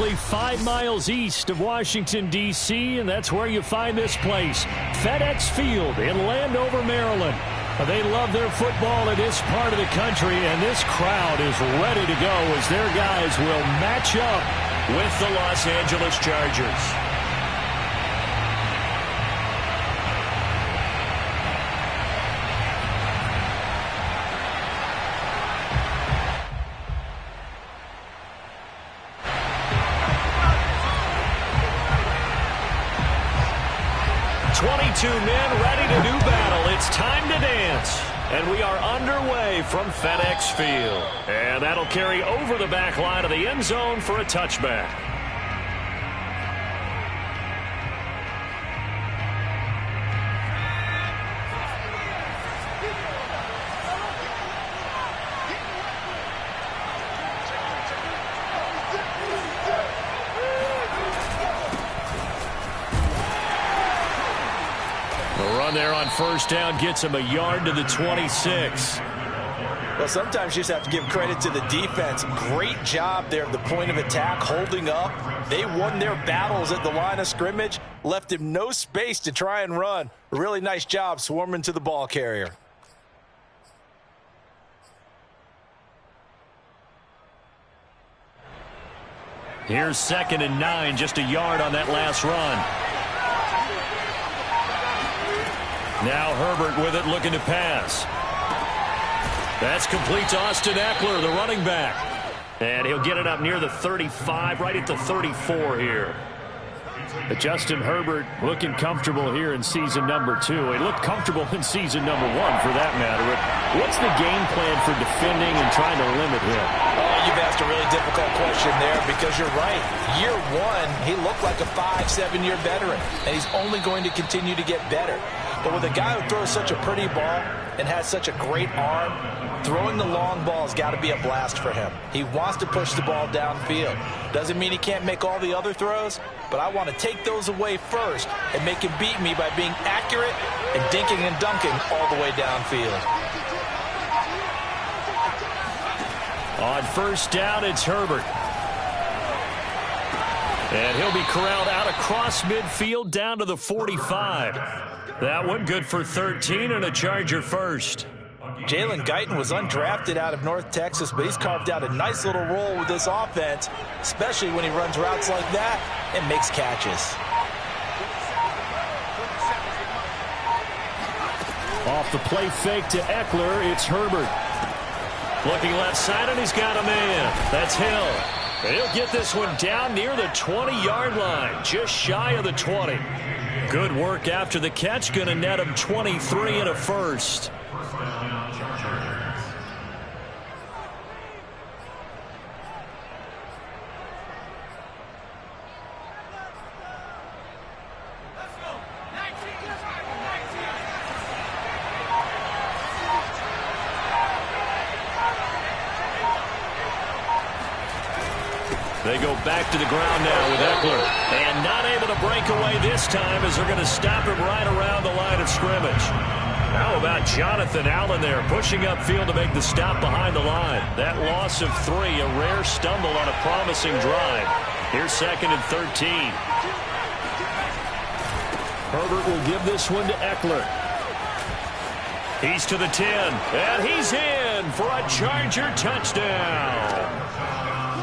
exactly 5 miles east of Washington, D.C., and that's where you find this place, FedEx Field in Landover, Maryland. They love their football in this part of the country, and this crowd is ready to go as their guys will match up with the Los Angeles Chargers. Two men ready to do battle. It's time to dance. And we are underway from FedEx Field. And that'll carry over the back line of the end zone for a touchback. There on first down gets him a yard to the 26. Well, sometimes you just have to give credit to the defense. Great job there at the point of attack, holding up. They won their battles at the line of scrimmage, left him no space to try and run. Really nice job swarming to the ball carrier. Here's 2nd and 9, just a yard on that last run. Now Herbert with it, looking to pass. That's complete to Austin Eckler, the running back. And he'll get it up near the 35, right at the 34 here. But Justin Herbert looking comfortable here in season number 2. He looked comfortable in season number 1, for that matter. What's the game plan for defending and trying to limit him? Oh, you've asked a really difficult question there, because you're right. Year 1, he looked like a 5-7-year veteran, and he's only going to continue to get better. But with a guy who throws such a pretty ball and has such a great arm, throwing the long ball has got to be a blast for him. He wants to push the ball downfield. Doesn't mean he can't make all the other throws, but I want to take those away first and make him beat me by being accurate and dinking and dunking all the way downfield. On first down, it's Herbert. And he'll be corralled out across midfield down to the 45. That one good for 13 and a Charger first. Jalen Guyton was undrafted out of North Texas, but he's carved out a nice little role with this offense, especially when he runs routes like that and makes catches. Off the play fake to Eckler, it's Herbert. Looking left side, and he's got a man. That's Hill. And he'll get this one down near the 20-yard line, just shy of the 20. Good work after the catch, going to net him 23 and a first. They go back to the ground now with Eckler. And not able to break away this time as they're going to stop him right around the line of scrimmage. How about Jonathan Allen there pushing upfield to make the stop behind the line? That loss of 3, a rare stumble on a promising drive. Here's 2nd and 13. Herbert will give this one to Eckler. He's to the 10, and he's in for a Charger touchdown.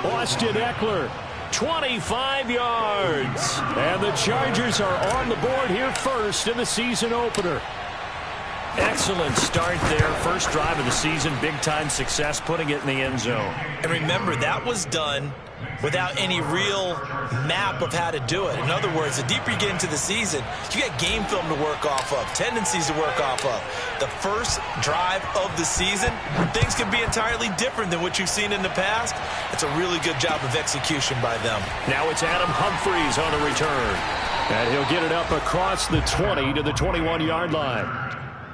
Austin Eckler, 25 yards. And the Chargers are on the board here first in the season opener. Excellent start there. First drive of the season, big-time success, putting it in the end zone. And remember, that was done without any real map of how to do it. In other words, the deeper you get into the season, you got game film to work off of, tendencies to work off of. The first drive of the season, things can be entirely different than what you've seen in the past. It's a really good job of execution by them. Now it's Adam Humphries on the return. And he'll get it up across the 20 to the 21-yard line.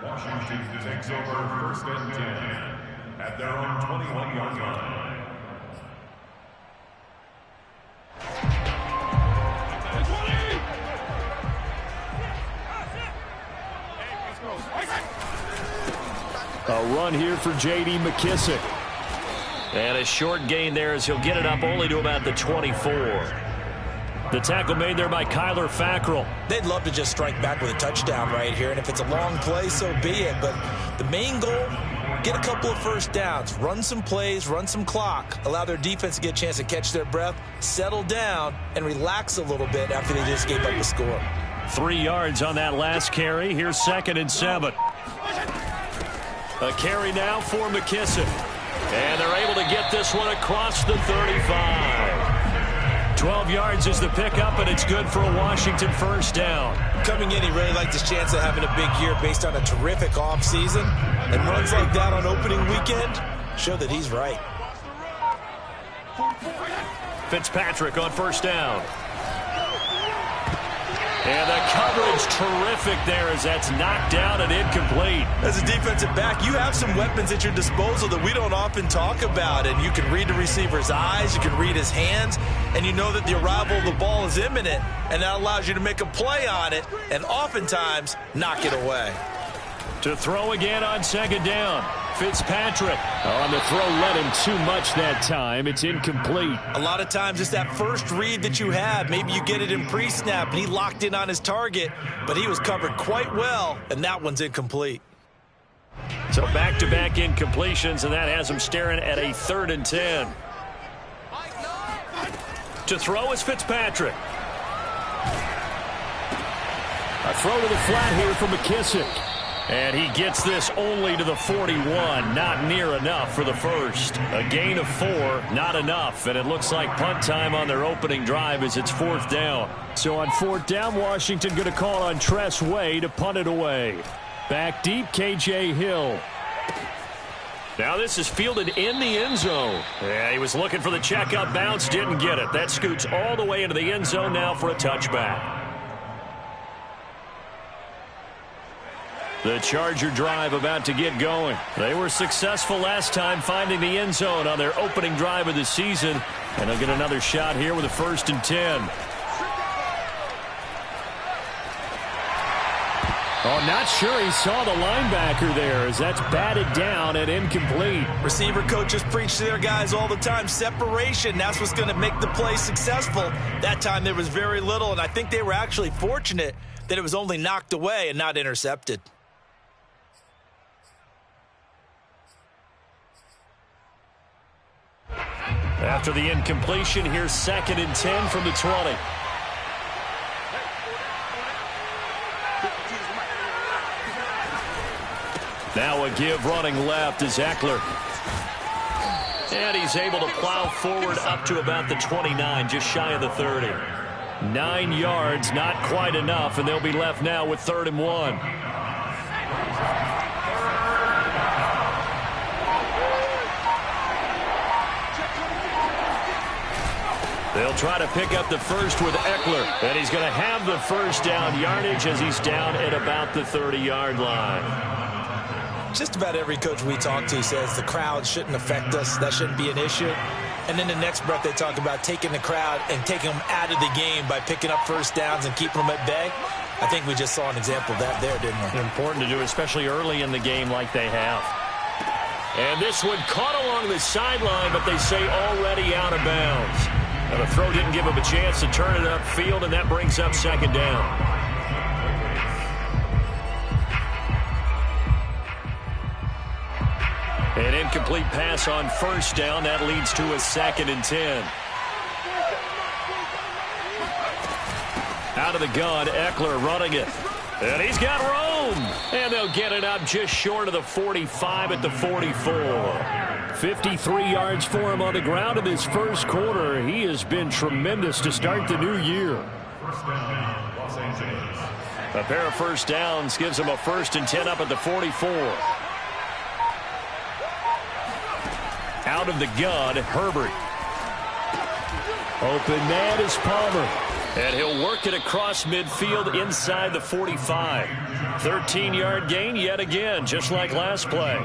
Washington takes over 1st and 10 at their own 21-yard line. A run here for J.D. McKissick. And a short gain there as he'll get it up only to about the 24. The tackle made there by Kyler Fackrell. They'd love to just strike back with a touchdown right here, and if it's a long play, so be it. But the main goal, get a couple of first downs, run some plays, run some clock, allow their defense to get a chance to catch their breath, settle down, and relax a little bit after they just gave up a score. 3 yards on that last carry. Here's 2nd and 7. A carry now for McKissick. And they're able to get this one across the 35. 12 yards is the pickup, and it's good for a Washington first down. Coming in, he really liked his chance of having a big year based on a terrific offseason. And runs like that on opening weekend show that he's right. Fitzpatrick on first down. And the coverage terrific there as that's knocked down and incomplete. As a defensive back, you have some weapons at your disposal that we don't often talk about. And you can read the receiver's eyes, you can read his hands, and you know that the arrival of the ball is imminent, and that allows you to make a play on it and oftentimes knock it away. To throw again on 2nd down. Fitzpatrick on the throw, led him too much that time. It's incomplete. A lot of times it's that first read that you have. Maybe you get it in pre-snap and he locked in on his target, but he was covered quite well, and that one's incomplete. So back-to-back incompletions, and that has him staring at a 3rd and 10. To throw is Fitzpatrick. A throw to the flat here for McKissick. And he gets this only to the 41. Not near enough for the first. A gain of 4, not enough. And it looks like punt time on their opening drive as it's 4th down. So on 4th down, Washington going to call on Tress Way to punt it away. Back deep, K.J. Hill. Now this is fielded in the end zone. Yeah, he was looking for the check-up bounce, didn't get it. That scoots all the way into the end zone now for a touchback. The Charger drive about to get going. They were successful last time finding the end zone on their opening drive of the season. And they'll get another shot here with a 1st and 10. Oh, not sure he saw the linebacker there as that's batted down and incomplete. Receiver coaches preach to their guys all the time. Separation, that's what's going to make the play successful. That time there was very little, and I think they were actually fortunate that it was only knocked away and not intercepted. After the incompletion, here's 2nd and 10 from the 20. Now a give running left is Eckler. And he's able to plow forward up to about the 29, just shy of the 30. 9 yards, not quite enough, and they'll be left now with 3rd and 1. They'll try to pick up the first with Eckler, and he's going to have the first down yardage as he's down at about the 30-yard line. Just about every coach we talk to says the crowd shouldn't affect us. That shouldn't be an issue. And then the next breath they talk about taking the crowd and taking them out of the game by picking up first downs and keeping them at bay. I think we just saw an example of that there, didn't we? Important to do, especially early in the game like they have. And this one caught along the sideline, but they say already out of bounds. Now the throw didn't give him a chance to turn it upfield, and that brings up 2nd down. An incomplete pass on 1st down. That leads to a 2nd and 10. Out of the gun, Eckler running it. And he's got room. And they'll get it up just short of the 45 at the 44. 53 yards for him on the ground in this first quarter. He has been tremendous to start the new year. A pair of first downs gives him a 1st and 10 up at the 44. Out of the gun, Herbert. Open man is Palmer. And he'll work it across midfield inside the 45. 13-yard gain yet again, just like last play.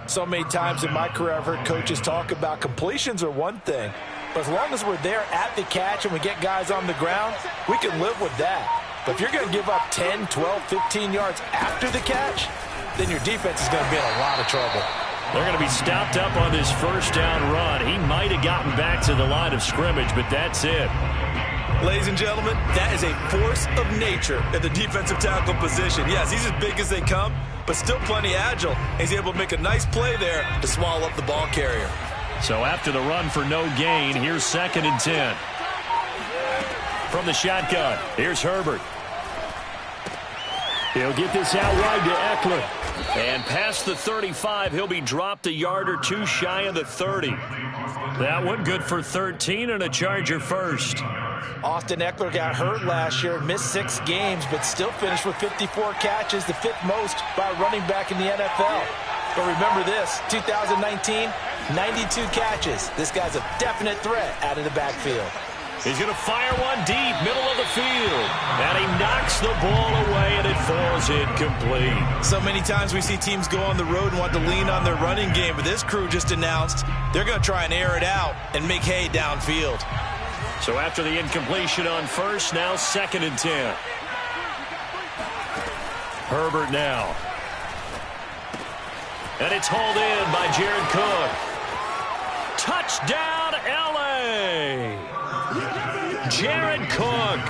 So many times in my career I've heard coaches talk about completions are one thing, but as long as we're there at the catch and we get guys on the ground, we can live with that. But if you're going to give up 10, 12, 15 yards after the catch, then your defense is going to be in a lot of trouble. They're going to be stopped up on this first down run. He might have gotten back to the line of scrimmage, but that's it. Ladies and gentlemen, that is a force of nature at the defensive tackle position. Yes, he's as big as they come, but still plenty agile. He's able to make a nice play there to swallow up the ball carrier. So after the run for no gain, here's 2nd and 10. From the shotgun, here's Herbert. He'll get this out wide to Eckler. And past the 35, he'll be dropped a yard or two shy of the 30. That one good for 13 and a Charger first. Austin Eckler got hurt last year, missed 6 games, but still finished with 54 catches, the 5th most by a running back in the NFL. But remember this, 2019, 92 catches. This guy's a definite threat out of the backfield. He's going to fire one deep, middle of the field. And he knocks the ball away, and it falls incomplete. So many times we see teams go on the road and want to lean on their running game, but this crew just announced they're going to try and air it out and make hay downfield. So after the incompletion on first, now 2nd and 10. Herbert now. And it's hauled in by Jared Cook. Touchdown, L.A. Jared Cook,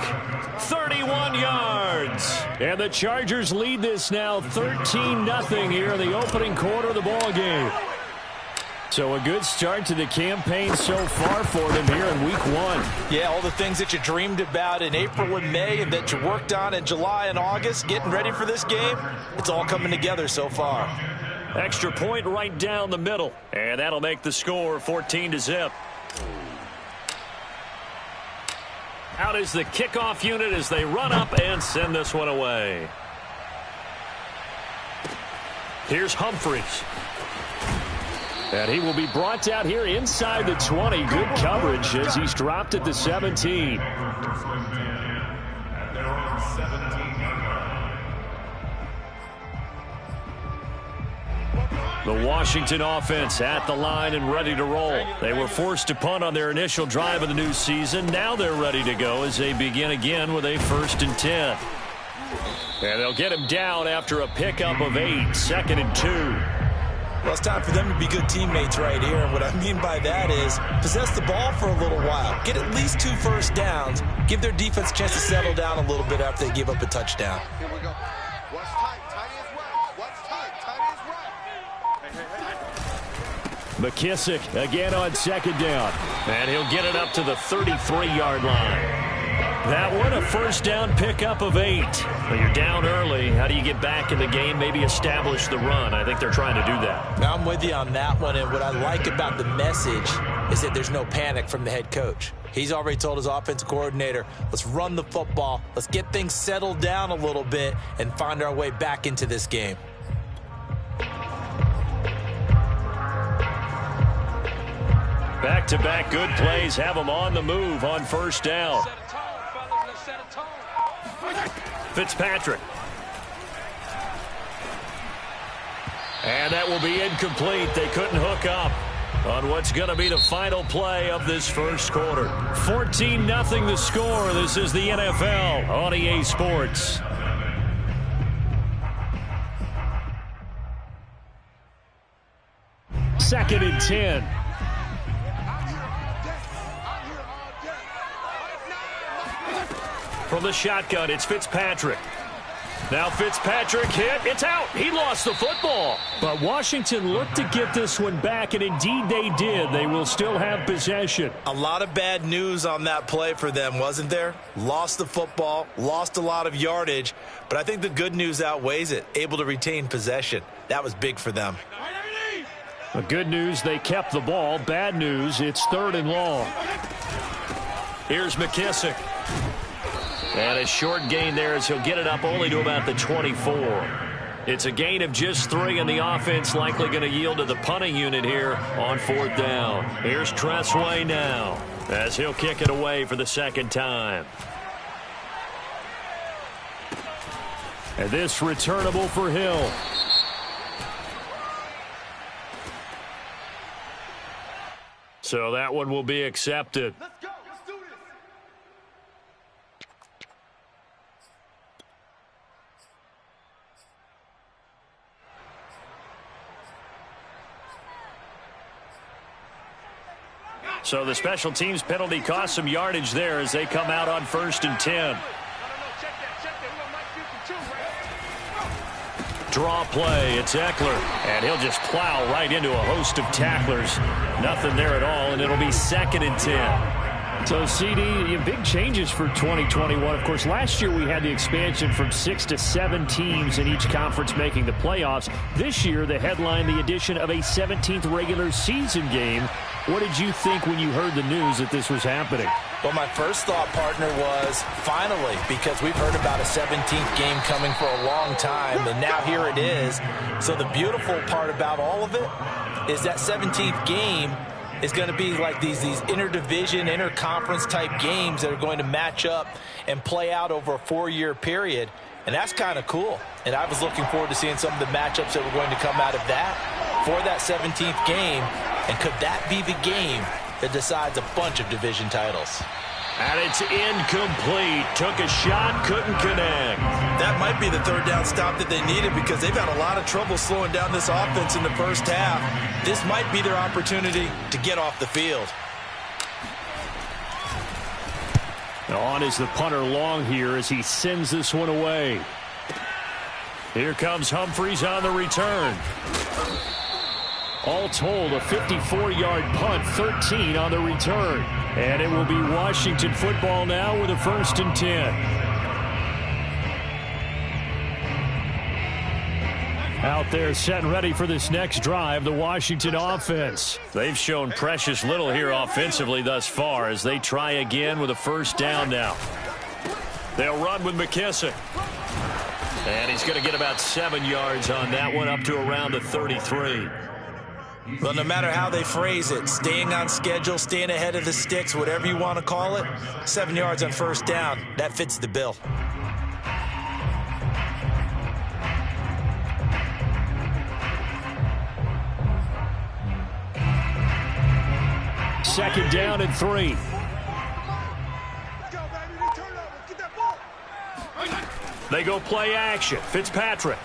31 yards. And the Chargers lead this now 13-0 here in the opening quarter of the ball game. So a good start to the campaign so far for them here in week 1. Yeah, all the things that you dreamed about in April and May and that you worked on in July and August, getting ready for this game, it's all coming together so far. Extra point right down the middle. And that'll make the score 14-0. Out is the kickoff unit as they run up and send this one away. Here's Humphries. And he will be brought out here inside the 20. Good coverage as he's dropped at the 17. The Washington offense at the line and ready to roll. They were forced to punt on their initial drive of the new season. Now they're ready to go as they begin again with a 1st and 10. And they'll get him down after a pickup of 8, 2nd and 2. Well, it's time for them to be good teammates right here. And what I mean by that is possess the ball for a little while. Get at least 2 first downs. Give their defense a chance to settle down a little bit after they give up a touchdown. Here we go. What's tight? Tight is right. What's tight? Tight is right. McKissick again on 2nd down. And he'll get it up to the 33-yard line. That one, a first down pickup of 8. Well, you're down early. How do you get back in the game, maybe establish the run? I think they're trying to do that. I'm with you on that one, and what I like about the message is that there's no panic from the head coach. He's already told his offensive coordinator, let's run the football, let's get things settled down a little bit and find our way back into this game. Back-to-back good plays have them on the move on first down. Fitzpatrick. And that will be incomplete. They couldn't hook up on what's going to be the final play of this first quarter. 14-0 the score. This is the NFL on EA Sports. Second and 10. From the shotgun, it's Fitzpatrick. Now Fitzpatrick hit. It's out. He lost the football. But Washington looked to get this one back, and indeed they did. They will still have possession. A lot of bad news on that play for them, wasn't there? Lost the football, lost a lot of yardage, but I think the good news outweighs it. Able to retain possession. That was big for them. The good news, they kept the ball. Bad news, it's 3rd and long. Here's McKissick. And a short gain there as he'll get it up only to about the 24. It's a gain of just 3, and the offense likely going to yield to the punting unit here on 4th down. Here's Tressway now as he'll kick it away for the 2nd time. And this returnable for Hill. So that one will be accepted. Let's go. Let's do this. So the special teams penalty cost some yardage there as they come out on 1st and 10. Draw play, it's Eckler, and he'll just plow right into a host of tacklers. Nothing there at all, and it'll be 2nd and 10. So, CD, big changes for 2021. Of course, last year we had the expansion from 6 to 7 teams in each conference making the playoffs. This year, the headline, the addition of a 17th regular season game. What did you think when you heard the news that this was happening? Well, my first thought, partner, was finally, because we've heard about a 17th game coming for a long time, and now here it is. So the beautiful part about all of it is that 17th game is going to be like these interdivision, interconference type games that are going to match up and play out over a 4-year period. And that's kind of cool. And I was looking forward to seeing some of the matchups that were going to come out of that for that 17th game. And could that be the game that decides a bunch of division titles? And it's incomplete. Took a shot, couldn't connect. That might be the third down stop that they needed because they've had a lot of trouble slowing down this offense in the first half. This might be their opportunity to get off the field. On is the punter long here as he sends this one away. Here comes Humphries on the return. All told, a 54-yard punt, 13 on the return. And it will be Washington football now with a 1st and 10. Out there set and ready for this next drive, the Washington offense. They've shown precious little here offensively thus far as they try again with a 1st down now. They'll run with McKissick. And he's going to get about 7 yards on that one, up to around the 33. Well, no matter how they phrase it, staying on schedule, staying ahead of the sticks, whatever you want to call it, 7 yards on 1st down, that fits the bill. Second down and 3. They go play action. Fitzpatrick.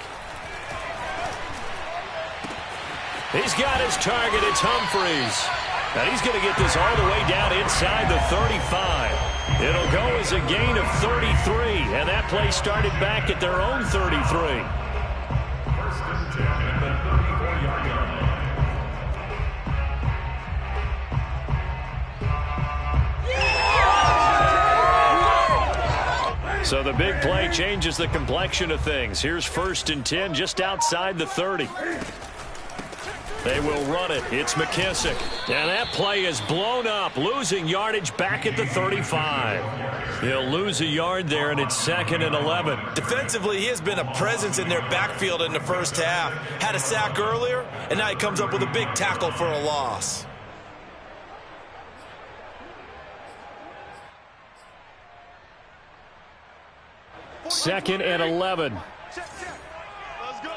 He's got his target. It's Humphries. And he's going to get this all the way down inside the 35. It'll go as a gain of 33. And that play started back at their own 33. 1st and 10 at the 34-yard line. So the big play changes the complexion of things. Here's 1st and 10 just outside the 30. They will run it. It's McKissick. And that play is blown up, losing yardage back at the 35. He'll lose a yard there, and it's 2nd and 11. Defensively, he has been a presence in their backfield in the first half. Had a sack earlier, and now he comes up with a big tackle for a loss. Second and 11. Let's go.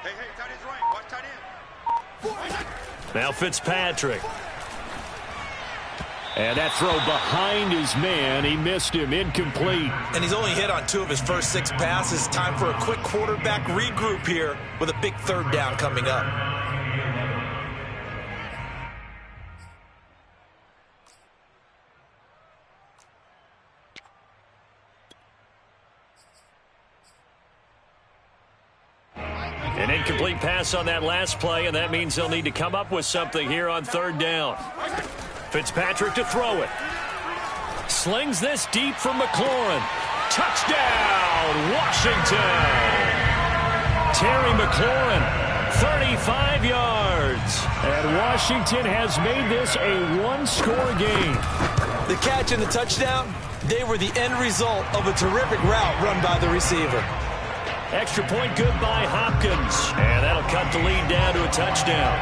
Hey, tight end's right. Watch tight end. Now Fitzpatrick. And that throw behind his man. He missed him. Incomplete. And he's only hit on 2 of his first 6 passes. Time for a quick quarterback regroup here with a big 3rd down coming up. An incomplete pass on that last play, and that means they'll need to come up with something here on 3rd down. Fitzpatrick to throw it. Slings this deep from McLaurin. Touchdown, Washington! Terry McLaurin, 35 yards. And Washington has made this a 1-score game. The catch and the touchdown, they were the end result of a terrific route run by the receiver. Extra point good by Hopkins. And that'll cut the lead down to a touchdown.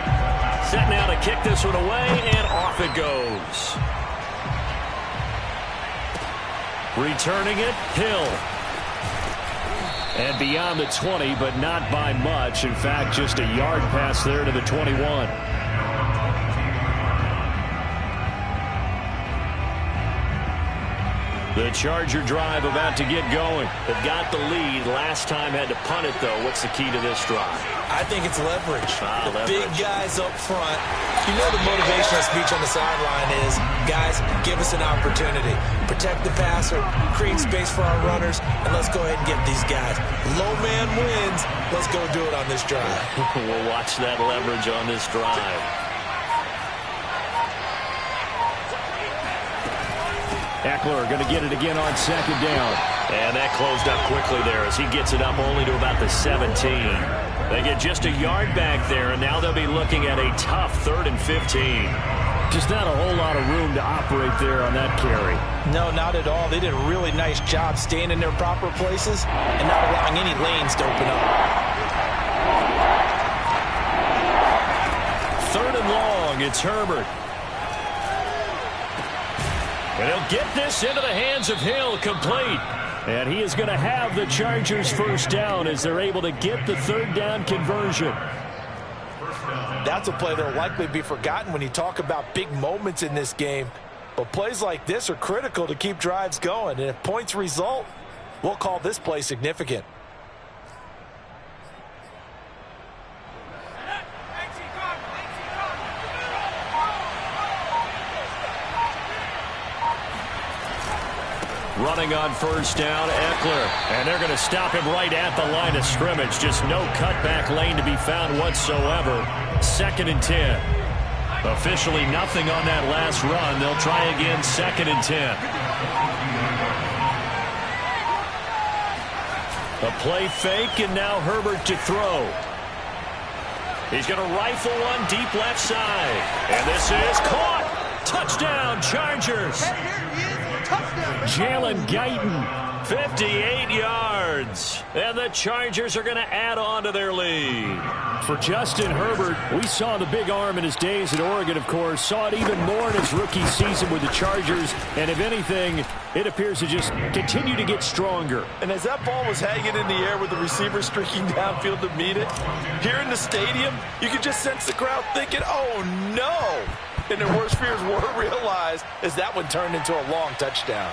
Set now to kick this one away, and off it goes. Returning it, Hill. And beyond the 20, but not by much. In fact, just a yard pass there to the 21. The Charger drive about to get going. They've got the lead. Last time had to punt it, though. What's the key to this drive? I think it's leverage. Leverage. Big guys up front. You know the motivational speech on the sideline is, guys, give us an opportunity. Protect the passer, create space for our runners, and let's go ahead and get these guys. Low man wins. Let's go do it on this drive. We'll watch that leverage on this drive. Eckler going to get it again on second down. And that closed up quickly there as he gets it up only to about the 17. They get just a yard back there, and now they'll be looking at a tough 3rd and 15. Just not a whole lot of room to operate there on that carry. No, not at all. They did a really nice job staying in their proper places and not allowing any lanes to open up. 3rd and long. It's Herbert. And he'll get this into the hands of Hill, complete. And he is going to have the Chargers first down as they're able to get the 3rd down conversion. That's a play that will likely be forgotten when you talk about big moments in this game. But plays like this are critical to keep drives going. And if points result, we'll call this play significant. Running on first down, Eckler. And they're going to stop him right at the line of scrimmage. Just no cutback lane to be found whatsoever. 2nd and 10. Officially nothing on that last run. They'll try again, 2nd and 10. A play fake, and now Herbert to throw. He's going to rifle one deep left side. And this is caught. Touchdown, Chargers. Jalen Guyton, 58 yards. And the Chargers are going to add on to their lead. For Justin Herbert, we saw the big arm in his days at Oregon, of course. Saw it even more in his rookie season with the Chargers. And if anything, it appears to just continue to get stronger. And as that ball was hanging in the air with the receiver streaking downfield to meet it, here in the stadium, you could just sense the crowd thinking, oh, no. And their worst fears were realized as that one turned into a long touchdown.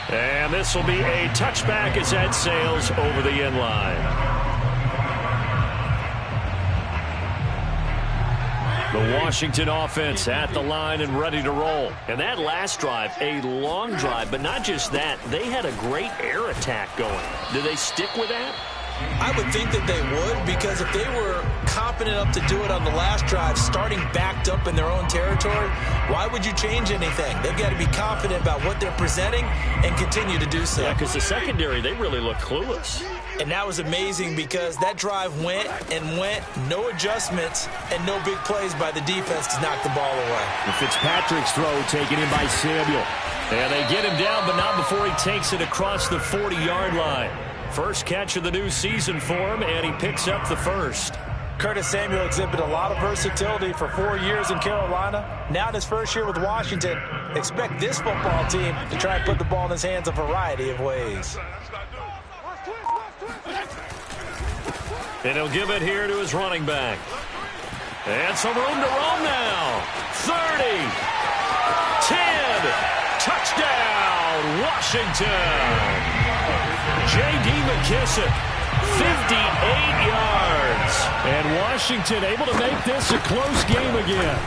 And this will be a touchback as that sails over the end line. The Washington offense at the line and ready to roll. And that last drive, a long drive, but not just that. They had a great air attack going. Do they stick with that? I would think that they would, because if they were confident enough to do it on the last drive, starting backed up in their own territory, why would you change anything? They've got to be confident about what they're presenting and continue to do so. Yeah, because the secondary, they really looked clueless. And that was amazing because that drive went and went, no adjustments, and no big plays by the defense to knock the ball away. And Fitzpatrick's throw taken in by Samuel. And they get him down, but not before he takes it across the 40-yard line. First catch of the new season for him, and he picks up the first. Curtis Samuel exhibited a lot of versatility for 4 years in Carolina. Now in his first year with Washington, expect this football team to try and put the ball in his hands a variety of ways. And he'll give it here to his running back. And some room to roam now. 30, 10, touchdown, Washington. J.D. McKissick, 58 yards. And Washington able to make this a close game again.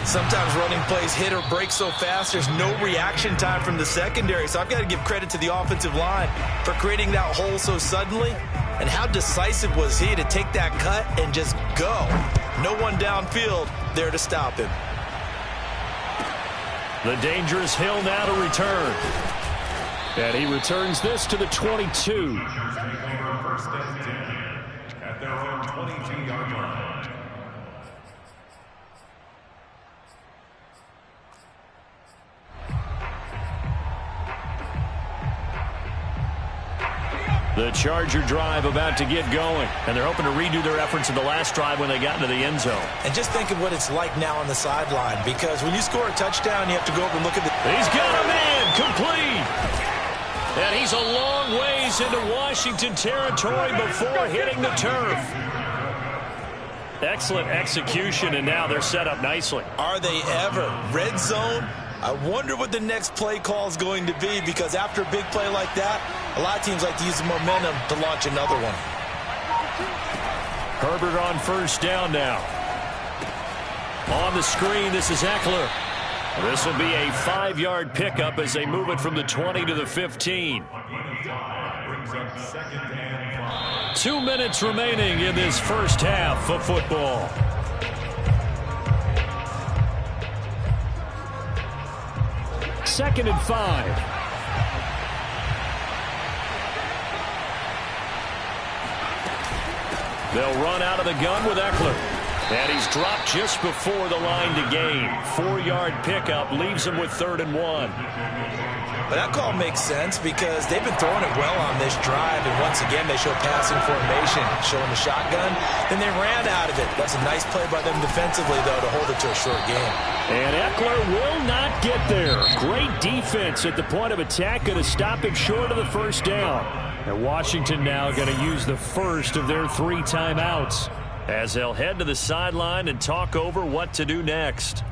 Sometimes running plays hit or break so fast, there's no reaction time from the secondary. So I've got to give credit to the offensive line for creating that hole so suddenly. And how decisive was he to take that cut and just go? No one downfield there to stop him. The dangerous Hill now to return. And he returns this to the 22. First and 10 at their own 22-yard line. The Charger drive about to get going. And they're hoping to redo their efforts in the last drive when they got into the end zone. And just think of what it's like now on the sideline. Because when you score a touchdown, you have to go over and look at the... He's got a man complete. And he's a long ways into Washington territory before hitting the turf. Excellent execution, and now they're set up nicely. Are they ever? Red zone, I wonder what the next play call is going to be, because after a big play like that, a lot of teams like to use the momentum to launch another one. Herbert on first down now. On the screen, this is Eckler. This will be a 5-yard pickup as they move it from the 20 to the 15. 2 minutes remaining in this first half of football. Second and 5. They'll run out of the gun with Eckler. And he's dropped just before the line to gain. 4-yard pickup leaves him with 3rd and 1. But that call makes sense because they've been throwing it well on this drive. And once again, they show passing formation, showing the shotgun. Then they ran out of it. That's a nice play by them defensively, though, to hold it to a short game. And Eckler will not get there. Great defense at the point of attack, going to stop him short of the first down. And Washington now going to use the first of their 3 timeouts as they'll head to the sideline and talk over what to do next.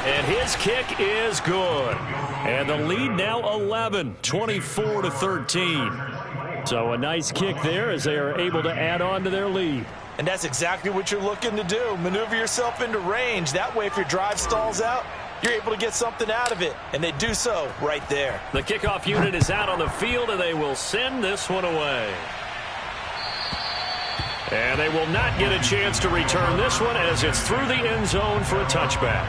And his kick is good. And the lead now 11, 24-13. So a nice kick there as they are able to add on to their lead. And that's exactly what you're looking to do. Maneuver yourself into range. That way, if your drive stalls out, you're able to get something out of it. And they do so right there. The kickoff unit is out on the field, and they will send this one away. And they will not get a chance to return this one as it's through the end zone for a touchback.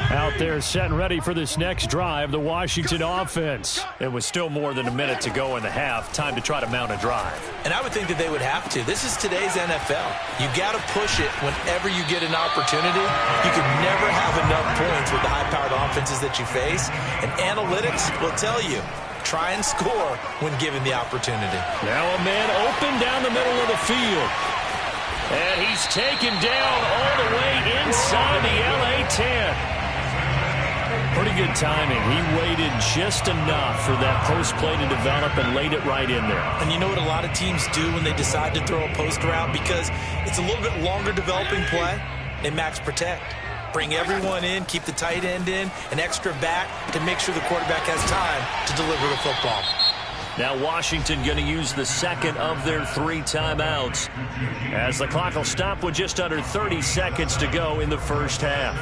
Out there set and ready for this next drive, the Washington offense. It was still more than a minute to go in the half. Time to try to mount a drive. And I would think that they would have to. This is today's NFL. You got to push it whenever you get an opportunity. You can never have enough points with the high-powered offenses that you face. And analytics will tell you, try and score when given the opportunity. Now a man open down the middle of the field. And he's taken down all the way inside the LA 10. Pretty good timing. He waited just enough for that post play to develop and laid it right in there. And you know what a lot of teams do when they decide to throw a post route? Because it's a little bit longer developing play. They max protect. Bring everyone in, keep the tight end in, an extra back to make sure the quarterback has time to deliver the football. Now Washington going to use the second of their 3 timeouts as the clock will stop with just under 30 seconds to go in the first half.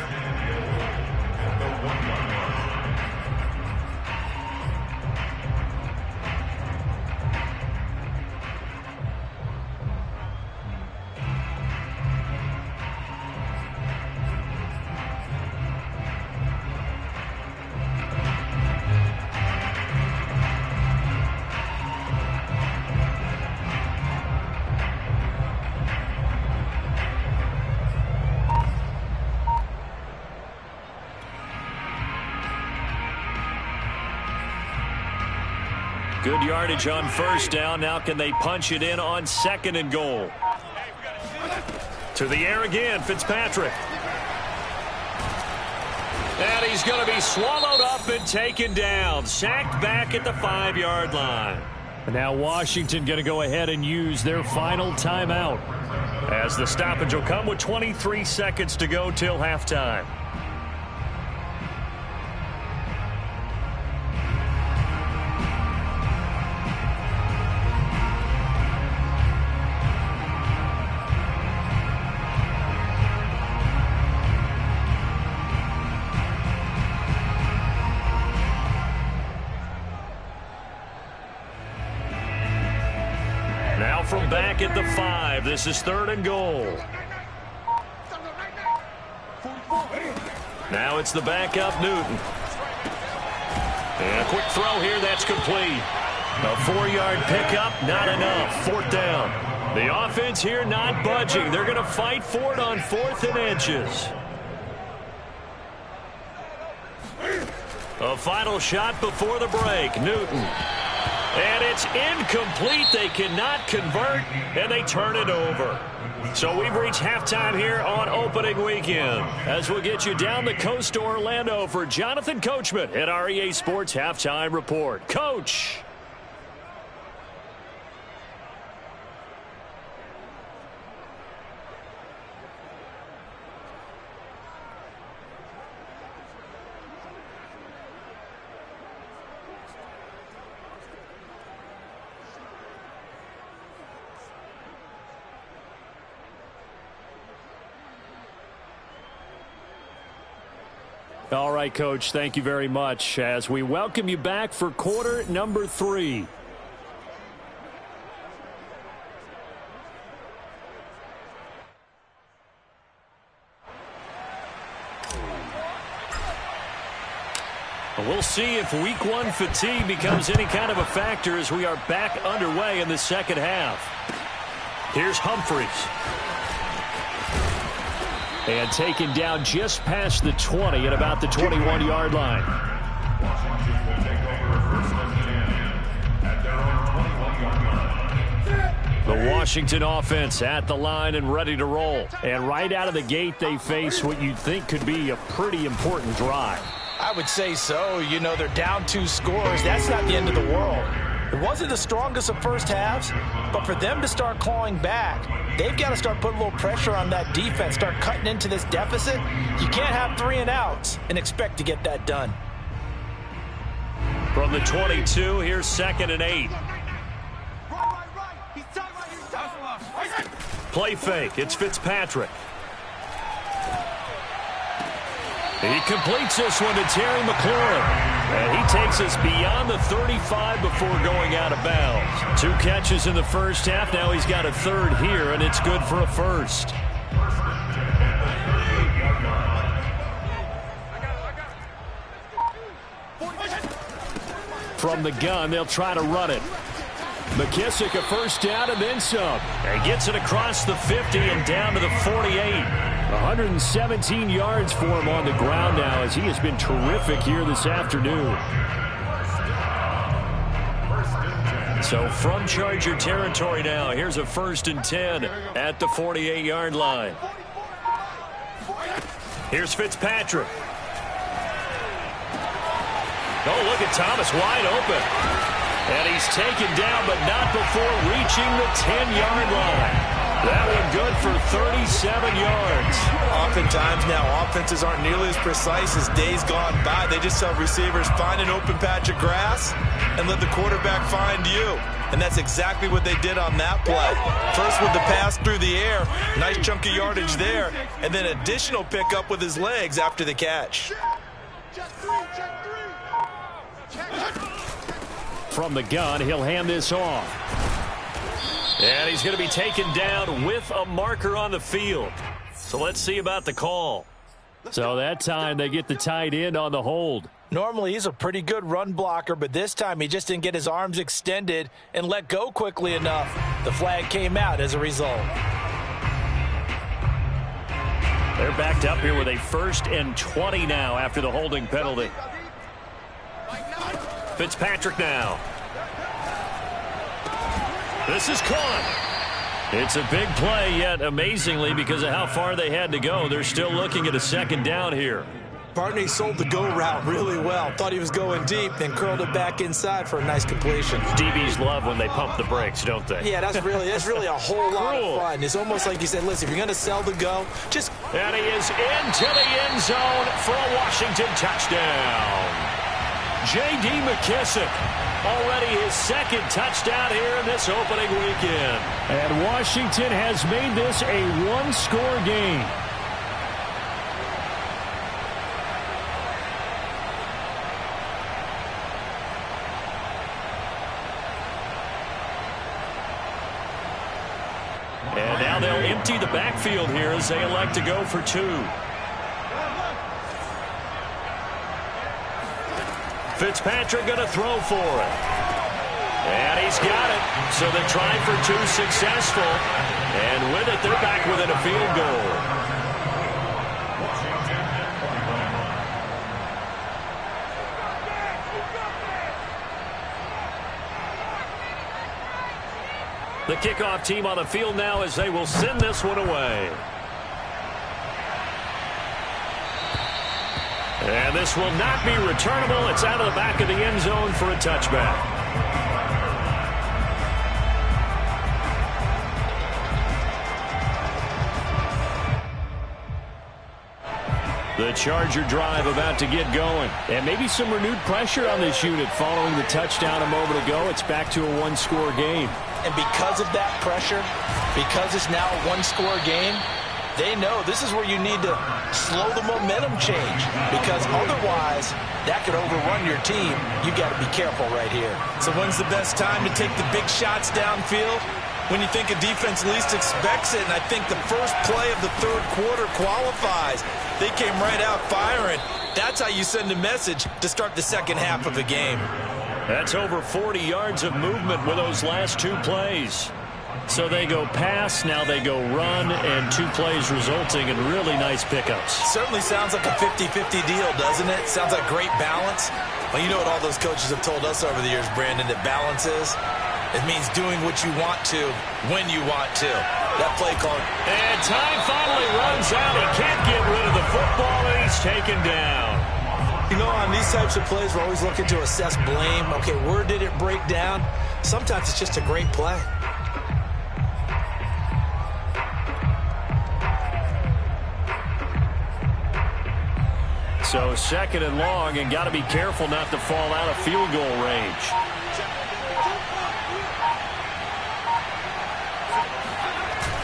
Good yardage on first down. Now can they punch it in on 2nd and goal? To the air again, Fitzpatrick. And he's going to be swallowed up and taken down. Sacked back at the 5-yard line. And now Washington going to go ahead and use their final timeout, as the stoppage will come with 23 seconds to go till halftime. From back at the 5, this is 3rd and goal. Now it's the backup, Newton. And a quick throw here, that's complete. A 4-yard pickup, not enough. 4th down. The offense here not budging. They're going to fight for it on 4th and inches. A final shot before the break. Newton. And it's incomplete. They cannot convert, and they turn it over. So we've reached halftime here on opening weekend. As we'll get you down the coast to Orlando for Jonathan Coachman at our EA Sports Halftime Report. Coach. All right, Coach, thank you very much as we welcome you back for quarter number 3. We'll see if week 1 fatigue becomes any kind of a factor as we are back underway in the second half. Here's Humphries. And taken down just past the 20 at about the 21-yard line. The Washington offense at the line and ready to roll. And right out of the gate, they face what you'd think could be a pretty important drive. I would say so. You know, they're down 2 scores. That's not the end of the world. It wasn't the strongest of first halves, but for them to start clawing back, they've got to start putting a little pressure on that defense, start cutting into this deficit. You can't have 3 and outs and expect to get that done. From the 22, here's 2nd and 8. Play fake. It's Fitzpatrick. He completes this one to Terry McLaurin. And he takes us beyond the 35 before going out of bounds. 2 catches in the first half. Now he's got a 3rd here, and it's good for a 1st. From the gun, they'll try to run it. McKissick a 1st down and then some. And gets it across the 50 and down to the 48. 117 yards for him on the ground now as he has been terrific here this afternoon. So from Charger territory now, here's a 1st and 10 at the 48-yard line. Here's Fitzpatrick. Oh, look at Thomas wide open. And he's taken down, but not before reaching the 10-yard line. That one good for 37 yards. Oftentimes now, offenses aren't nearly as precise as days gone by. They just tell receivers, find an open patch of grass and let the quarterback find you. And that's exactly what they did on that play. First with the pass through the air, nice chunk of yardage there, and then additional pickup with his legs after the catch. From the gun, he'll hand this off. And he's going to be taken down with a marker on the field. So let's see about the call. So that time they get the tight end on the hold. Normally he's a pretty good run blocker, but this time he just didn't get his arms extended and let go quickly enough. The flag came out as a result. They're backed up here with a 1st and 20 now after the holding penalty. Fitzpatrick now. This is caught. It's a big play, yet amazingly, because of how far they had to go, they're still looking at a 2nd down here. Partney sold the go route really well. Thought he was going deep, then curled it back inside for a nice completion. DBs love when they pump the brakes, don't they? Yeah, that's really a whole lot of fun. It's almost like you said, listen, if you're going to sell the go, just... And he is into the end zone for a Washington touchdown. J.D. McKissick, already his 2nd touchdown here in this opening weekend. And Washington has made this a 1-score game. And now they'll empty the backfield here as they elect to go for 2. Fitzpatrick going to throw for it. And he's got it. So they tried for 2 successful. And with it, they're back within a field goal. The kickoff team on the field now as they will send this one away. And this will not be returnable. It's out of the back of the end zone for a touchback. The Charger drive about to get going. And maybe some renewed pressure on this unit following the touchdown a moment ago. It's back to a one-score game. And because of that pressure, because it's now a one-score game, they know this is where you need to slow the momentum change, because otherwise that could overrun your team. You got to be careful right here. So when's the best time to take the big shots downfield? When you think a defense least expects it, and I think the first play of the third quarter qualifies. They came right out firing. That's how you send a message to start the second half of a game. That's over 40 yards of movement with those last two plays. So they go pass, now they go run, and two plays resulting in really nice pickups. Certainly sounds like a 50-50 deal, doesn't it? Sounds like great balance. Well, you know what all those coaches have told us over the years, Brandon, that balance is? It means doing what you want to when you want to. That play call. And time finally runs out. He can't get rid of the football, and he's taken down. You know, on these types of plays, we're always looking to assess blame. Okay, where did it break down? Sometimes it's just a great play. So second and long, and got to be careful not to fall out of field goal range.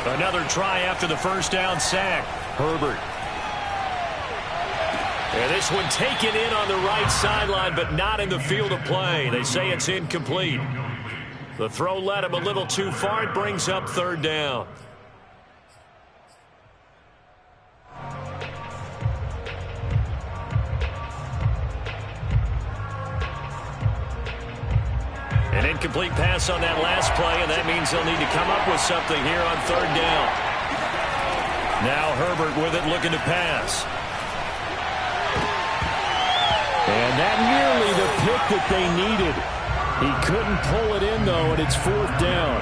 Another try after the first down sack. Herbert. And this one taken in on the right sideline, but not in the field of play. They say it's incomplete. The throw led him a little too far. It brings up third down. An incomplete pass on that last play, and that means they'll need to come up with something here on third down. Now Herbert with it, looking to pass. And that nearly the pick that they needed. He couldn't pull it in, though, and it's fourth down.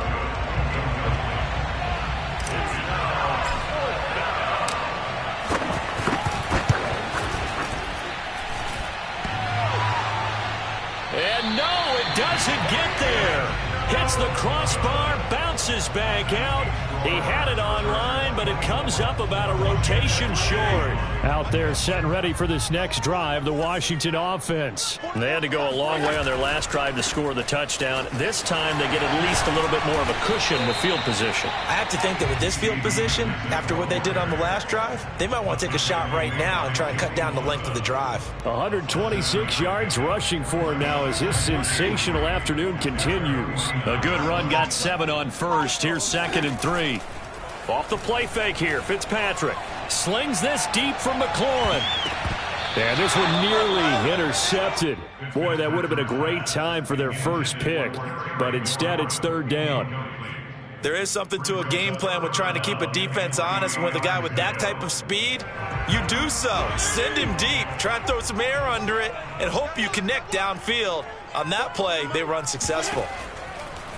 And no, it doesn't get there. Hits the crossbar, bounces back out. He had it online, but it comes up about a rotation short. Out there set and ready for this next drive, the Washington offense. They had to go a long way on their last drive to score the touchdown. This time they get at least a little bit more of a cushion with field position. I have to think that with this field position, after what they did on the last drive, they might want to take a shot right now and try and cut down the length of the drive. 126 yards rushing for him now as his sensational afternoon continues. A good run, got 7 on first. Here's 2nd and 3. Off the play fake here, Fitzpatrick slings this deep from McLaurin. And this one nearly intercepted. Boy, that would have been a great time for their first pick, but instead it's third down. There is something to a game plan with trying to keep a defense honest. And with a guy with that type of speed, you do so. Send him deep, try and throw some air under it, and hope you connect downfield. On that play, they run successful.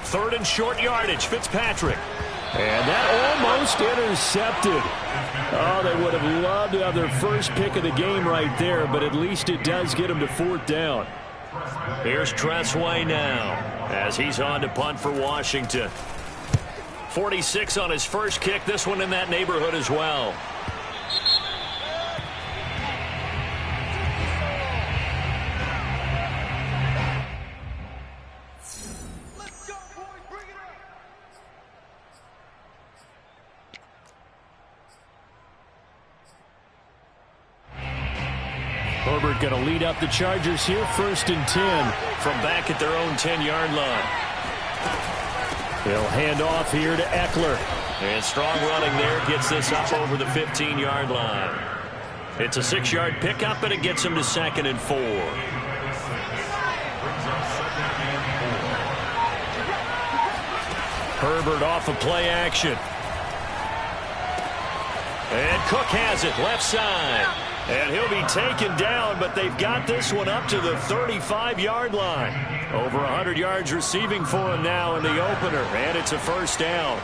3rd and short yardage, Fitzpatrick. And that almost intercepted. Oh, they would have loved to have their first pick of the game right there, but at least it does get them to fourth down. Here's Tressway now as he's on to punt for Washington. 46 on his first kick, this one in that neighborhood as well. Herbert going to lead up the Chargers here, 1st and 10. From back at their own 10-yard line. They'll hand off here to Eckler. And strong running there gets this up over the 15-yard line. It's a 6-yard pickup, and it gets him to 2nd and 4. Herbert off of play action. And Cook has it, left side. And he'll be taken down, but they've got this one up to the 35-yard line. Over 100 yards receiving for him now in the opener, and it's a first down.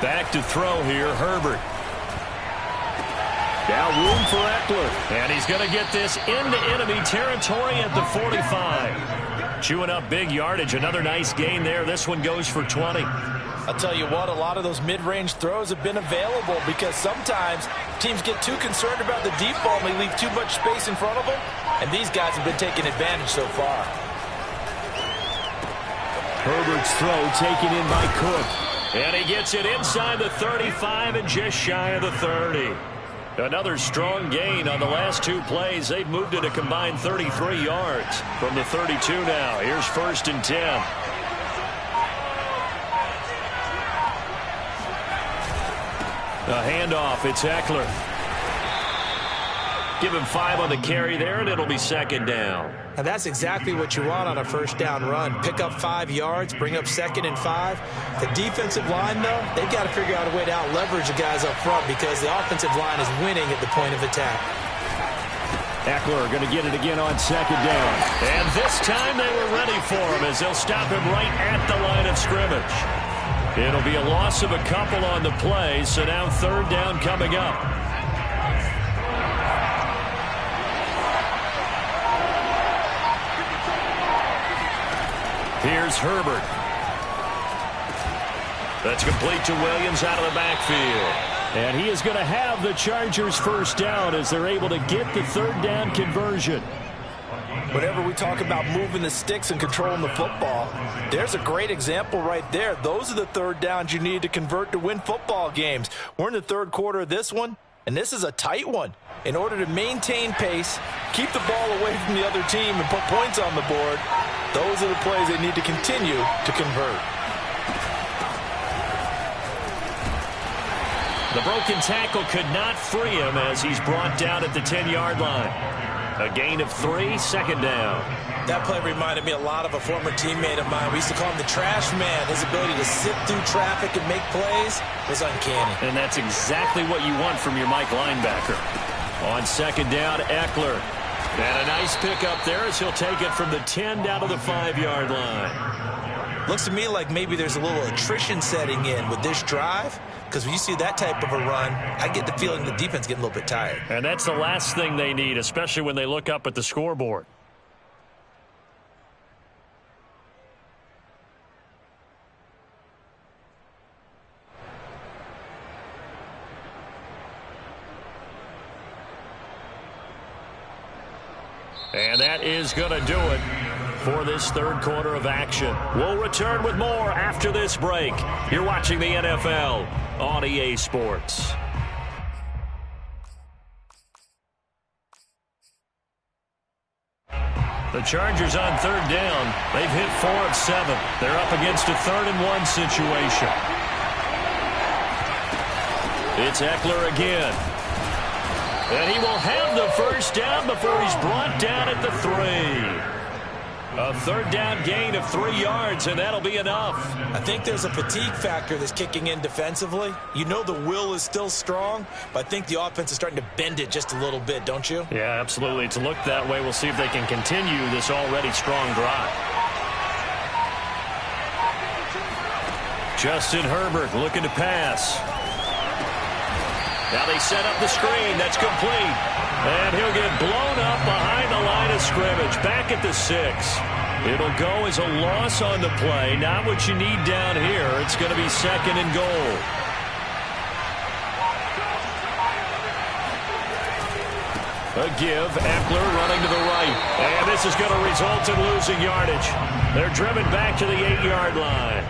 Back to throw here, Herbert. Now room for Eckler, and he's going to get this into enemy territory at the 45. Chewing up big yardage, another nice gain there. This one goes for 20. I'll tell you what, a lot of those mid-range throws have been available because sometimes teams get too concerned about the deep ball and they leave too much space in front of them, and these guys have been taking advantage so far. Herbert's throw taken in by Cook. And he gets it inside the 35 and just shy of the 30. Another strong gain on the last two plays. They've moved it a combined 33 yards from the 32 now. Here's 1st and 10. A handoff. It's Eckler. Give him 5 on the carry there, and it'll be 2nd down. Now that's exactly what you want on a first down run. Pick up 5 yards, bring up 2nd and 5. The defensive line, though, they've got to figure out a way to out-leverage the guys up front because the offensive line is winning at the point of attack. Eckler going to get it again on 2nd down. And this time they were ready for him as they'll stop him right at the line of scrimmage. It'll be a loss of a couple on the play, so now 3rd down coming up. Here's Herbert. That's complete to Williams out of the backfield. And he is going to have the Chargers first down as they're able to get the 3rd down conversion. Whenever we talk about moving the sticks and controlling the football, there's a great example right there. Those are the 3rd downs you need to convert to win football games. We're in the 3rd quarter of this one, and this is a tight one. In order to maintain pace, keep the ball away from the other team, and put points on the board, those are the plays they need to continue to convert. The broken tackle could not free him as he's brought down at the 10-yard line. A gain of 3, 2nd down. That play reminded me a lot of a former teammate of mine. We used to call him the trash man. His ability to sit through traffic and make plays was uncanny. And that's exactly what you want from your Mike linebacker. On 2nd down, Eckler. And a nice pickup there as he'll take it from the 10 down to the 5-yard line. Looks to me like maybe there's a little attrition setting in with this drive, because when you see that type of a run, I get the feeling the defense getting a little bit tired. And that's the last thing they need, especially when they look up at the scoreboard. And that is going to do it for this 3rd quarter of action. We'll return with more after this break. You're watching the NFL on EA Sports. The Chargers on 3rd down. They've hit 4 of 7. They're up against a 3rd and 1 situation. It's Eckler again. And he will have the first down before he's brought down at the 3. A 3rd down gain of 3 yards, and that'll be enough. I think there's a fatigue factor that's kicking in defensively. You know the will is still strong, but I think the offense is starting to bend it just a little bit, don't you? Yeah, absolutely. It's looked that way. We'll see if they can continue this already strong drive. Justin Herbert looking to pass. Now they set up the screen. That's complete. And he'll get blown up behind the line of scrimmage. Back at the 6. It'll go as a loss on the play. Not what you need down here. It's going to be 2nd and goal. A give. Eckler running to the right. And this is going to result in losing yardage. They're driven back to the 8-yard line.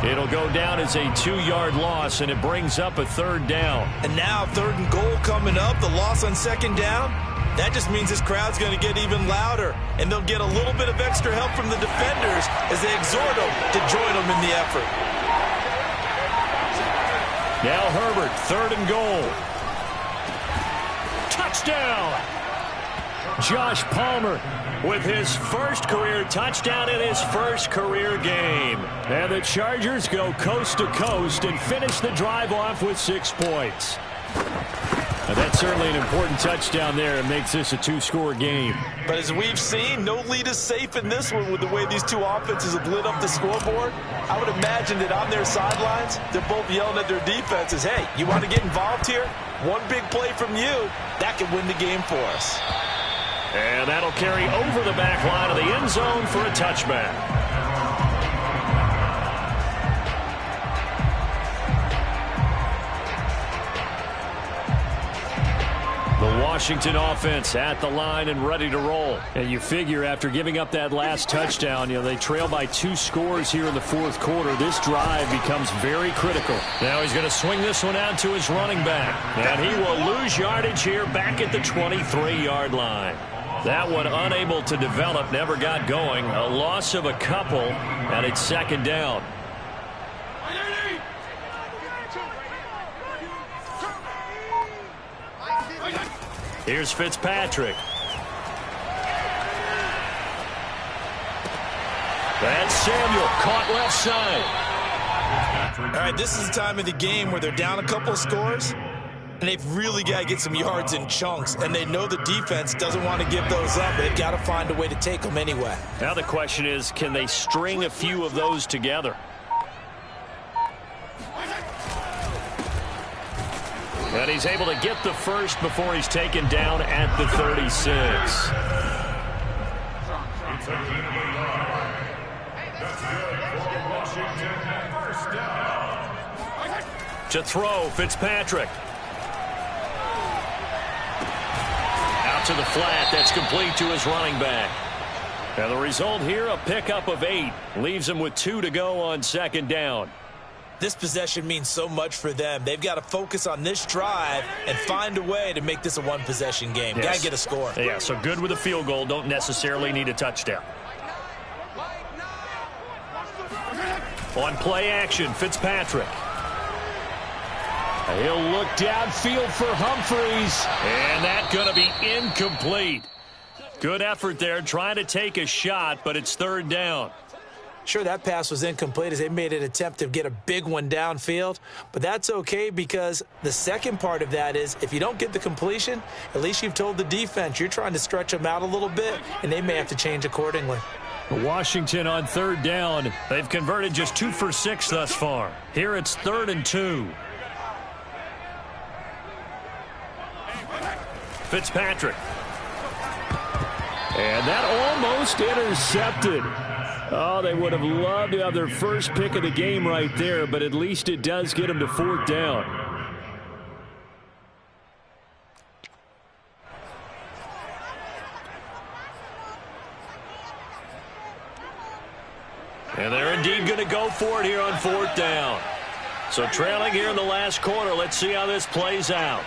It'll go down as a 2-yard loss, and it brings up a 3rd down. And now 3rd and goal coming up, the loss on 2nd down. That just means this crowd's going to get even louder, and they'll get a little bit of extra help from the defenders as they exhort them to join them in the effort. Now Herbert, 3rd and goal. Touchdown! Josh Palmer with his first career touchdown in his first career game. And the Chargers go coast to coast and finish the drive off with 6 points. And that's certainly an important touchdown there. It makes this a 2-score game. But as we've seen, no lead is safe in this one with the way these two offenses have lit up the scoreboard. I would imagine that on their sidelines, they're both yelling at their defenses, hey, you want to get involved here? One big play from you, that could win the game for us. And that'll carry over the back line of the end zone for a touchback. The Washington offense at the line and ready to roll. And you figure after giving up that last touchdown, they trail by 2 scores here in the fourth quarter. This drive becomes very critical. Now he's going to swing this one out to his running back. And he will lose yardage here back at the 23-yard line. That one unable to develop, never got going. A loss of a couple, and it's second down. Here's Fitzpatrick. That's Samuel, caught left side. All right, this is the time of the game where they're down a couple of scores, and they've really got to get some yards in chunks, and they know the defense doesn't want to give those up. They've got to find a way to take them anyway. Now the question is, can they string a few of those together? And he's able to get the first before he's taken down at the 36. It's a gain of 8 yards. That's good for Washington. First down. To throw, Fitzpatrick. Out to the flat. That's complete to his running back. And the result here, a pickup of 8. Leaves him with 2 to go on second down. This possession means so much for them. They've got to focus on this drive and find a way to make this a one-possession game. Yes. Got to get a score. Yeah, so good with a field goal. Don't necessarily need a touchdown. On play action, Fitzpatrick. He'll look downfield for Humphreys. And that's going to be incomplete. Good effort there, trying to take a shot, but it's third down. Sure, that pass was incomplete as they made an attempt to get a big one downfield, but that's okay because the second part of that is if you don't get the completion, at least you've told the defense you're trying to stretch them out a little bit, and they may have to change accordingly. Washington on third down. They've converted just 2 for 6 thus far. Here it's 3rd and 2. Fitzpatrick. And that almost intercepted. Oh, they would have loved to have their first pick of the game right there, but at least it does get them to 4th down. And they're indeed going to go for it here on 4th down. So trailing here in the last quarter, let's see how this plays out.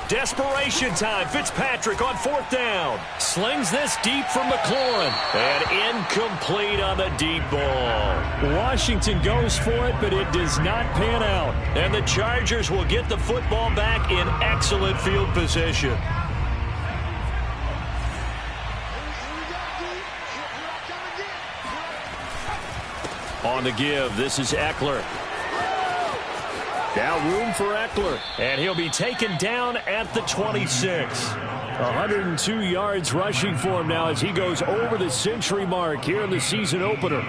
Desperation time. Fitzpatrick on 4th down. Slings this deep for McLaurin. And incomplete on the deep ball. Washington goes for it, but it does not pan out. And the Chargers will get the football back in excellent field position. On the give, this is Eckler. Now room for Eckler, and he'll be taken down at the 26. 102 yards rushing for him now as he goes over the century mark here in the season opener.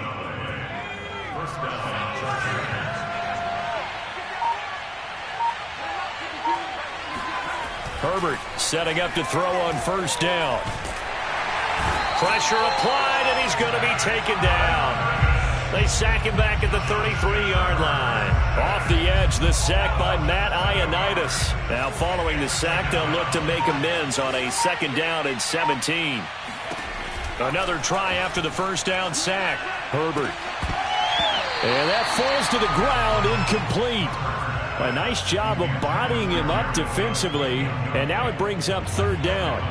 Herbert setting up to throw on 1st down. Pressure applied, and he's going to be taken down. They sack him back at the 33-yard line. Off the edge, the sack by Matt Ioannidis. Now following the sack, they'll look to make amends on a 2nd down and 17. Another try after the 1st down sack. Herbert. And that falls to the ground, incomplete. A nice job of bodying him up defensively, and now it brings up 3rd down.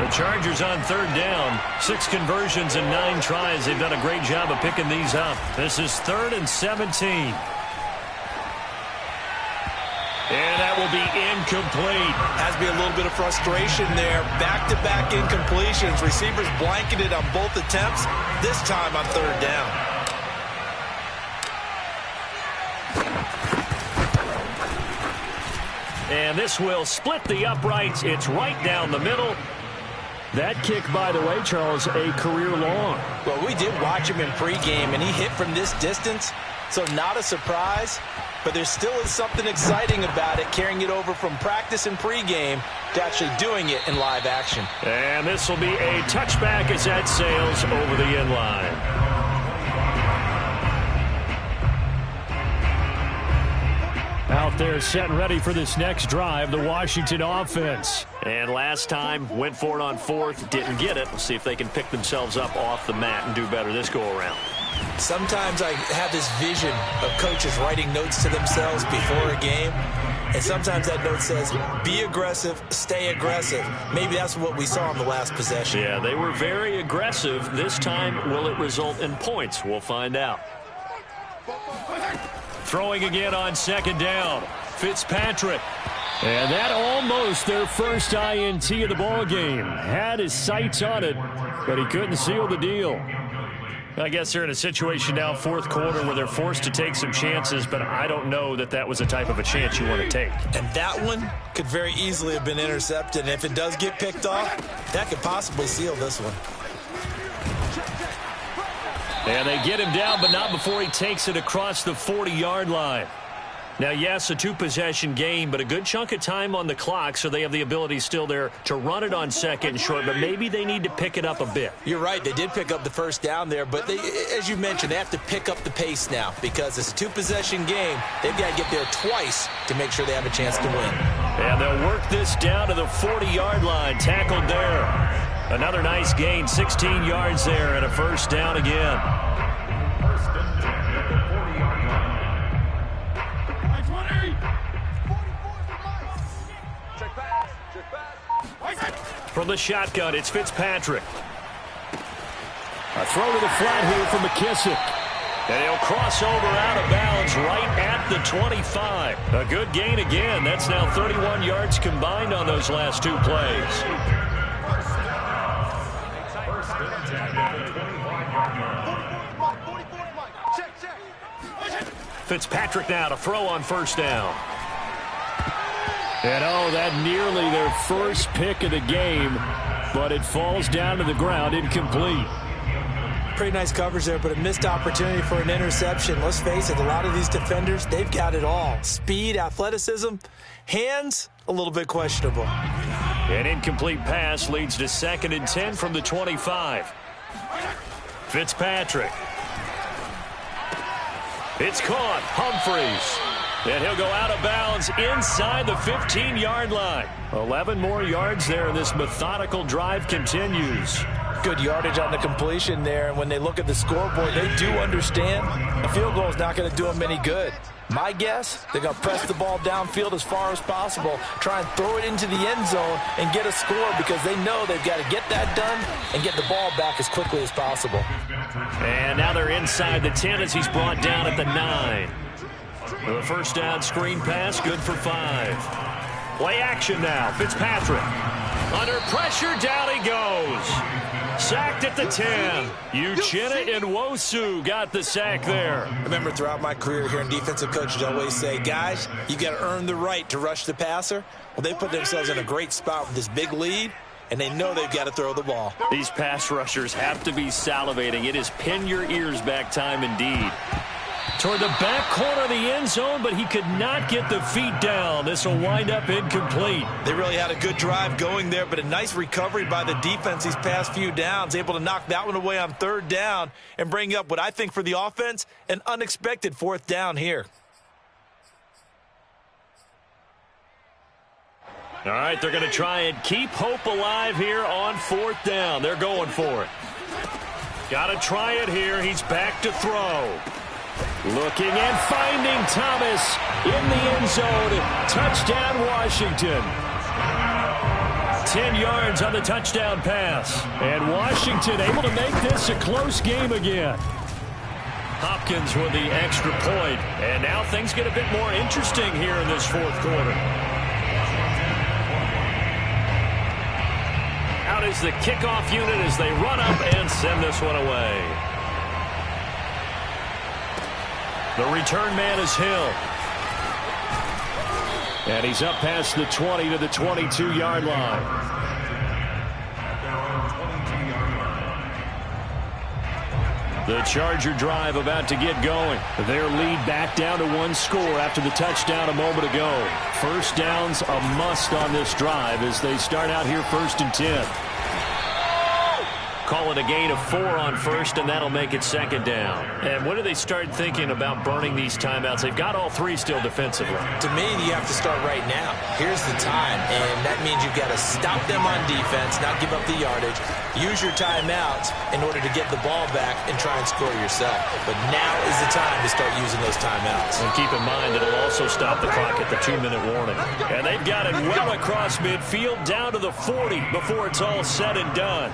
The Chargers on 3rd down, 6 conversions and 9 tries. They've done a great job of picking these up. This is 3rd and 17. And that will be incomplete. Has to be a little bit of frustration there. Back-to-back incompletions. Receivers blanketed on both attempts, this time on third down. And this will split the uprights. It's right down the middle. That kick, by the way, Charles, a career long. Well, we did watch him in pregame, and he hit from this distance, so not a surprise. But there still is something exciting about it, carrying it over from practice and pregame to actually doing it in live action. And this will be a touchback as that sails over the end line. Out there set and ready for this next drive, the Washington offense. And last time, went for it on fourth, didn't get it. We'll see if they can pick themselves up off the mat and do better this go-around. Sometimes I have this vision of coaches writing notes to themselves before a game, and sometimes that note says, be aggressive, stay aggressive. Maybe that's what we saw in the last possession. Yeah, they were very aggressive. This time, will it result in points? We'll find out. Throwing again on second down. Fitzpatrick. And that almost their first INT of the ball game. Had his sights on it, but he couldn't seal the deal. I guess they're in a situation now, fourth quarter, where they're forced to take some chances, but I don't know that that was the type of a chance you want to take. And that one could very easily have been intercepted. And if it does get picked off, that could possibly seal this one. And they get him down, but not before he takes it across the 40-yard line. Now, yes, a two-possession game, but a good chunk of time on the clock, so they have the ability still there to run it on second and short, but maybe they need to pick it up a bit. You're right. They did pick up the first down there, but they, as you mentioned, they have to pick up the pace now because it's a two-possession game. They've got to get there twice to make sure they have a chance to win. And they'll work this down to the 40-yard line, tackled there. Another nice gain, 16 yards there, and a first down again. First and 10 at the 40-yard line. From the shotgun, it's Fitzpatrick. A throw to the flat here from McKissick. And he'll cross over out of bounds right at the 25. A good gain again. That's now 31 yards combined on those last two plays. Fitzpatrick now to throw on first down. And oh, that nearly their first pick of the game, but it falls down to the ground, incomplete. Pretty nice coverage there, but a missed opportunity for an interception. Let's face it, a lot of these defenders, they've got it all. Speed, athleticism, hands, a little bit questionable. An incomplete pass leads to 2nd and 10 from the 25. Fitzpatrick. It's caught. Humphreys. And he'll go out of bounds inside the 15-yard line. 11 more yards there, and this methodical drive continues. Good yardage on the completion there, and when they look at the scoreboard, they do understand a field goal is not going to do them any good. My guess, they're going to press the ball downfield as far as possible, try and throw it into the end zone and get a score because they know they've got to get that done and get the ball back as quickly as possible. And now they're inside the 10 as he's brought down at the 9. The first down screen pass, good for 5. Play action now, Fitzpatrick. Under pressure, down he goes. Sacked at the 10. Uchenna Nwosu got the sack there. I remember throughout my career hearing defensive coaches always say, guys, you got to earn the right to rush the passer. Well, they put themselves in a great spot with this big lead, and they know they've got to throw the ball. These pass rushers have to be salivating. It is pin your ears back time indeed. Toward the back corner of the end zone, but he could not get the feet down. This will wind up incomplete. They really had a good drive going there, but a nice recovery by the defense these past few downs, able to knock that one away on third down and bring up what I think for the offense, an unexpected fourth down here. All right, they're going to try and keep hope alive here on fourth down. They're going for it. Got to try it here. He's back to throw. Looking and finding Thomas in the end zone. Touchdown, Washington. 10 yards on the touchdown pass. And Washington able to make this a close game again. Hopkins with the extra point. And now things get a bit more interesting here in this fourth quarter. Out is the kickoff unit as they run up and send this one away. The return man is Hill. And he's up past the 20 to the 22-yard line. The Charger drive about to get going. Their lead back down to one score after the touchdown a moment ago. First down's a must on this drive as they start out here 1st and 10. Call it a gain of 4 on first, and that'll make it 2nd down. And when do they start thinking about burning these timeouts? They've got all 3 still defensively. To me, you have to start right now. Here's the time, and that means you've got to stop them on defense, not give up the yardage, use your timeouts in order to get the ball back and try and score yourself. But now is the time to start using those timeouts. And keep in mind that it'll also stop the clock at the 2-minute warning. And they've got it well across midfield down to the 40 before it's all said and done.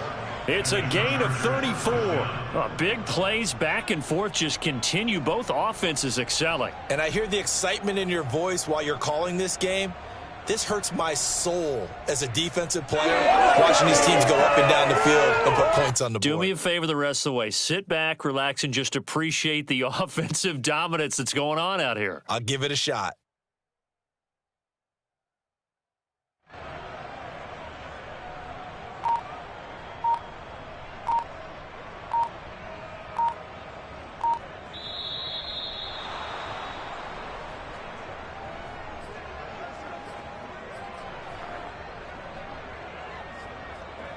It's a gain of 34. Big plays back and forth just continue. Both offenses excelling. And I hear the excitement in your voice while you're calling this game. This hurts my soul as a defensive player, watching these teams go up and down the field and put points on the board. Do me a favor the rest of the way. Sit back, relax, and just appreciate the offensive dominance that's going on out here. I'll give it a shot.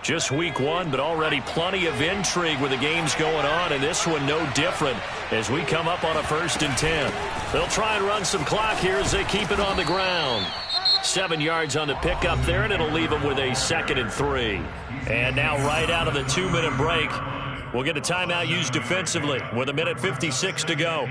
Just week 1, but already plenty of intrigue with the games going on, and this one no different as we come up on a 1st and 10. They'll try and run some clock here as they keep it on the ground. 7 yards on the pickup there, and it'll leave them with a 2nd and 3. And now right out of the 2-minute break, we'll get a timeout used defensively with 1:56 to go.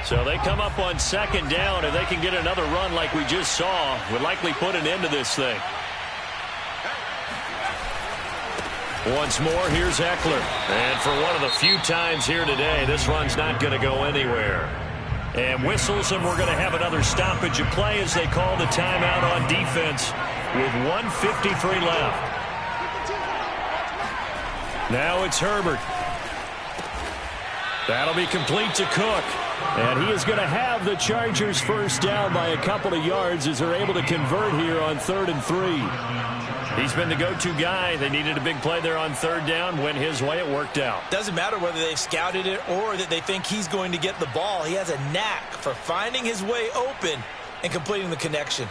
So they come up on 2nd down, and they can get another run like we just saw. Would likely put an end to this thing. Once more, here's Eckler. And for one of the few times here today, this run's not going to go anywhere. And whistles, and we're going to have another stoppage of play as they call the timeout on defense with 1:53 left. Now it's Herbert. That'll be complete to Cook. And he is going to have the Chargers first down by a couple of yards as they're able to convert here on 3rd and 3. He's been the go-to guy. They needed a big play there on 3rd down. Went his way. It worked out. Doesn't matter whether they've scouted it or that they think he's going to get the ball. He has a knack for finding his way open and completing the connection.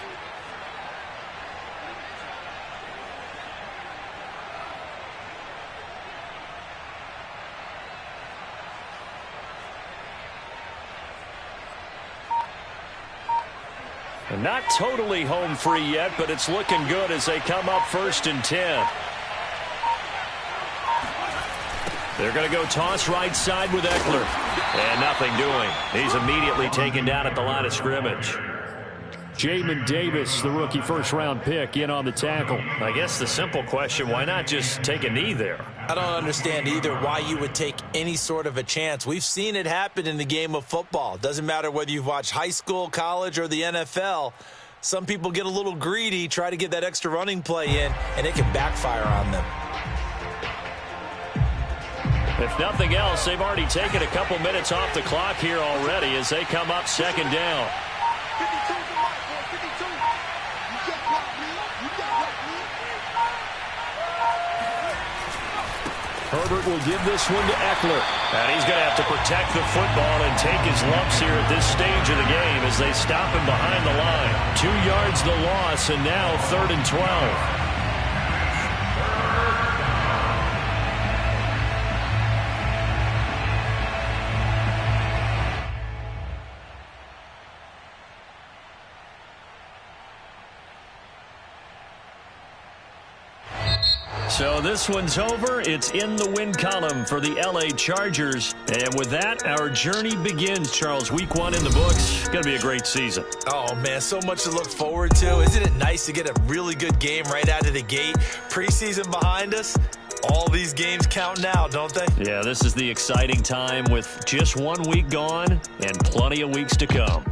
Not totally home free yet, but it's looking good as they come up 1st and 10. They're going to go toss right side with Eckler. And nothing doing. He's immediately taken down at the line of scrimmage. Jamin Davis, the rookie first-round pick, in on the tackle. I guess the simple question, why not just take a knee there? I don't understand either why you would take any sort of a chance. We've seen it happen in the game of football. Doesn't matter whether you've watched high school, college, or the NFL. Some people get a little greedy, try to get that extra running play in, and it can backfire on them. If nothing else, they've already taken a couple minutes off the clock here already as they come up 2nd down. Herbert will give this one to Eckler. And he's going to have to protect the football and take his lumps here at this stage of the game as they stop him behind the line. 2 yards the loss, and now 3rd and 12. So this one's over. It's in the win column for the L.A. Chargers. And with that, our journey begins, Charles. Week 1 in the books. Going to be a great season. Oh, man, so much to look forward to. Isn't it nice to get a really good game right out of the gate? Preseason behind us. All these games count now, don't they? Yeah, this is the exciting time with just 1 week gone and plenty of weeks to come.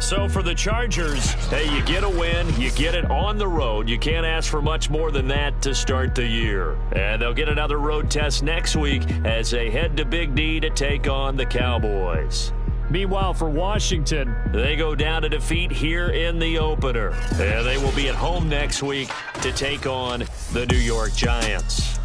So for the Chargers, hey, you get a win, you get it on the road. You can't ask for much more than that to start the year. And they'll get another road test next week as they head to Big D to take on the Cowboys. Meanwhile, for Washington, they go down to defeat here in the opener. And they will be at home next week to take on the New York Giants.